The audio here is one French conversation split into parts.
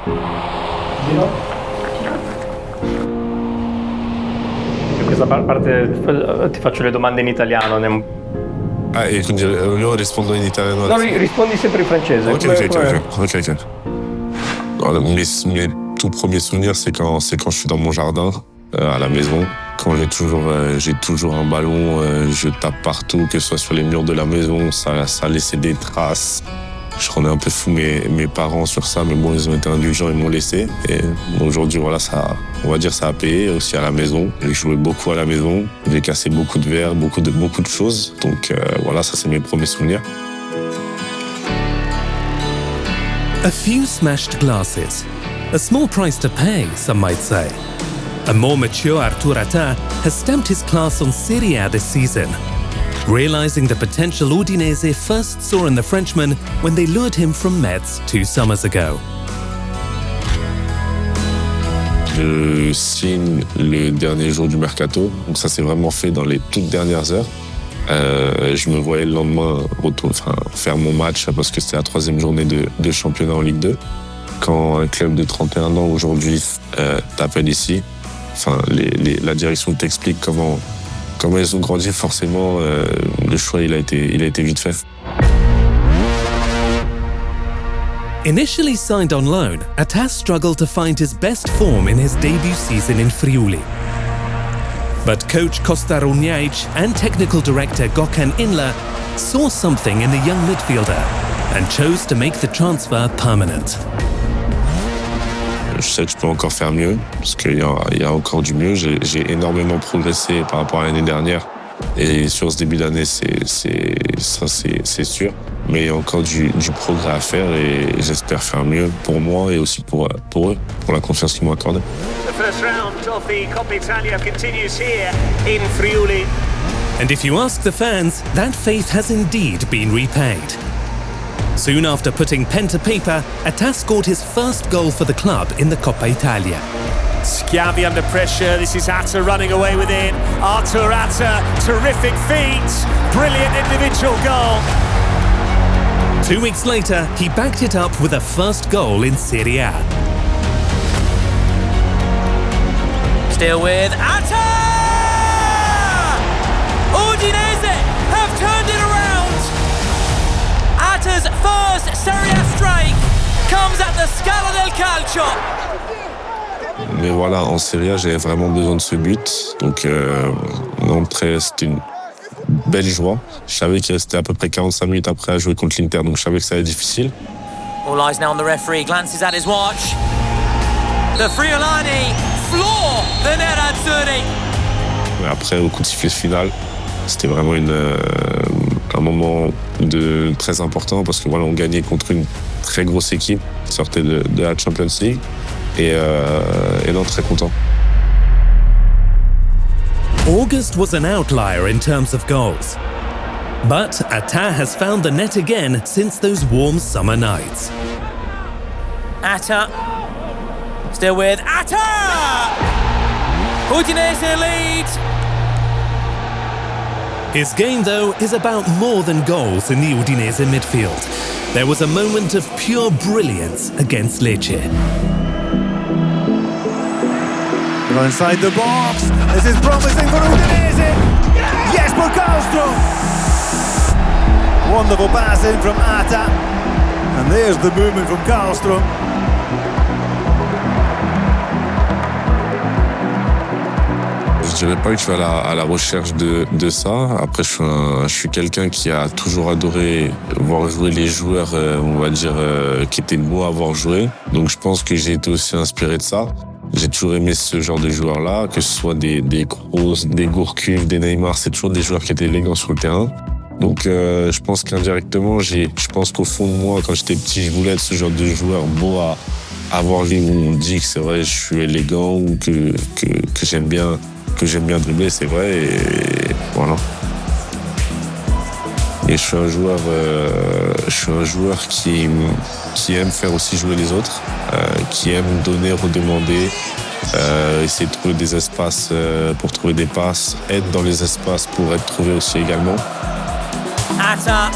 In questa parte ti faccio le domande in italiano. E quindi io rispondo in italiano? No, rispondi sempre in francese. Ok. Alors, mes tout premiers souvenirs, c'est quand je suis dans mon jardin, à la maison. Quand j'ai toujours un ballon, je tape partout, que ce soit sur les murs de la maison, ça laissait des traces. Je rendais un peu fou mes parents sur ça, mais bon, ils ont été indulgents, ils m'ont laissé. Et aujourd'hui, voilà, on va dire ça a payé aussi à la maison. J'ai joué beaucoup à la maison, j'ai cassé beaucoup de verres, beaucoup de choses. Donc voilà, ça c'est mes premiers souvenirs. A few smashed glasses. A small price to pay, some might say. A more mature Arurata has stamped his class on Serie A this season, realizing the potential Udinese first saw in the Frenchman when they lured him from Metz 2 summers ago. Je signe le dernier jour du mercato, donc ça s'est vraiment fait dans les toutes dernières heures. Je me voyais le lendemain faire mon match parce que c'était la 3e journée de championnat en Ligue 2. Quand un club de 31 ans aujourd'hui t'appelle ici, la direction t'explique comment ils ont grandi, forcément le choix il a été vite fait. Initially signed on loan, Atta struggled to find his best form in his debut season in Friuli. But coach Costa and technical director Gökhan Inler saw something in the young midfielder and chose to make the transfer permanent. Je sais que je peux encore faire mieux, parce qu'il y a encore du mieux. J'ai énormément progressé par rapport à l'année dernière. Et sur ce début d'année, c'est sûr. Mais il y a encore du progrès à faire et j'espère faire mieux pour moi et aussi pour eux, pour la confiance qu'ils m'ont accordée. The first round of the Coppa Italia continues here in Friuli. And if you ask the fans, that faith has indeed been repaid. Soon after putting pen to paper, Atta scored his first goal for the club in the Coppa Italia. Schiavi under pressure, this is Atta running away with it. Arurata, terrific feat, brilliant individual goal. 2 weeks later, he backed it up with a first goal in Serie A. Still with Atta! Udinese have turned it around! Atta's first Serie A strike comes at the Scala del Calcio. Mais voilà, en Serie A, j'avais vraiment besoin de ce but. Donc, l'entrée, c'était une belle joie. Je savais qu'il restait à peu près 45 minutes après à jouer contre l'Inter, donc je savais que ça allait être difficile. All eyes now on the referee, glances at his watch. The Friulani floor the Nerazzurri. Après, au coup de sifflet final, c'était vraiment un moment très important parce que voilà, on gagnait contre une très grosse équipe qui sortait de la Champions League et non, très content. August was an outlier in terms of goals. But Atta has found the net again since those warm summer nights. Atta, still with Atta! Udinese lead! His game, though, is about more than goals in the Udinese midfield. There was a moment of pure brilliance against Lecce. Inside the box, this is promising for Udinese. Yes, for Questo. Wonderful passing from Atta, and there's the movement from Questo. Je dirais pas que je suis à la recherche de ça. Après, je suis quelqu'un qui a toujours adoré voir jouer les joueurs, on va dire, qui étaient beaux à voir jouer. Donc je pense que j'ai été aussi inspiré de ça. J'ai toujours aimé ce genre de joueurs-là, que ce soit des grosses, des Gourcuff, des Neymar, c'est toujours des joueurs qui étaient élégants sur le terrain. Donc je pense qu'indirectement, je pense qu'au fond de moi, quand j'étais petit, je voulais être ce genre de joueur beau à voir jouer, où on me dit que c'est vrai, je suis élégant ou que j'aime bien dribbler, c'est vrai, et voilà. Et je suis un joueur qui aime faire aussi jouer les autres, qui aime donner, redemander, essayer de trouver des espaces pour trouver des passes, être dans les espaces pour être trouvé aussi également. Atta,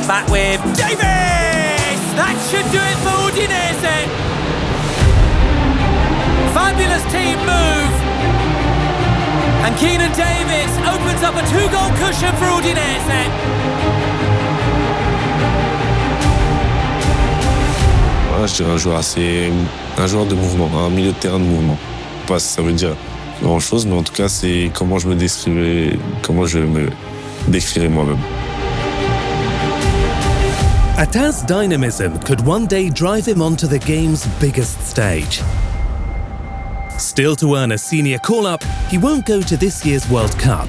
back with Davis! That should do it for Udinese! Keenan Davis opens up a 2-goal cushion for Udinese. Voilà, je dirais un joueur de mouvement, un milieu de terrain de mouvement. Je sais pas si ça veut dire grand-chose, mais en tout cas, c'est comment je me décrirais moi-même. Atta's dynamism could one day drive him onto the game's biggest stage. Still to earn a senior call-up, he won't go to this year's World Cup.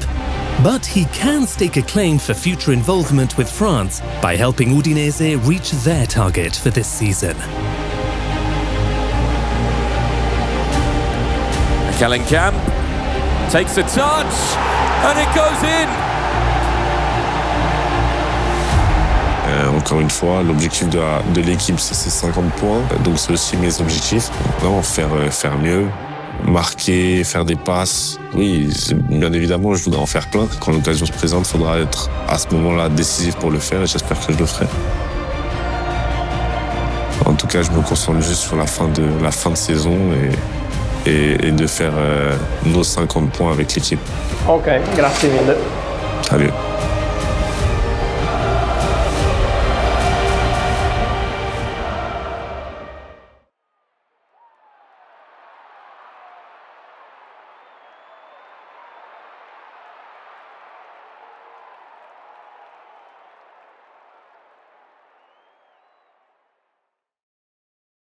But he can stake a claim for future involvement with France by helping Udinese reach their target for this season. Kellenkamp takes a touch and it goes in. Encore une fois, l'objectif de l'équipe, c'est 50 points. Donc c'est aussi mes objectifs. Non, faire mieux, marquer, faire des passes. Oui, bien évidemment, je voudrais en faire plein. Quand l'occasion se présente, il faudra être à ce moment-là décisif pour le faire et j'espère que je le ferai. En tout cas, je me concentre juste sur la fin de saison et de faire nos 50 points avec l'équipe. Ok, grazie mille. Salut.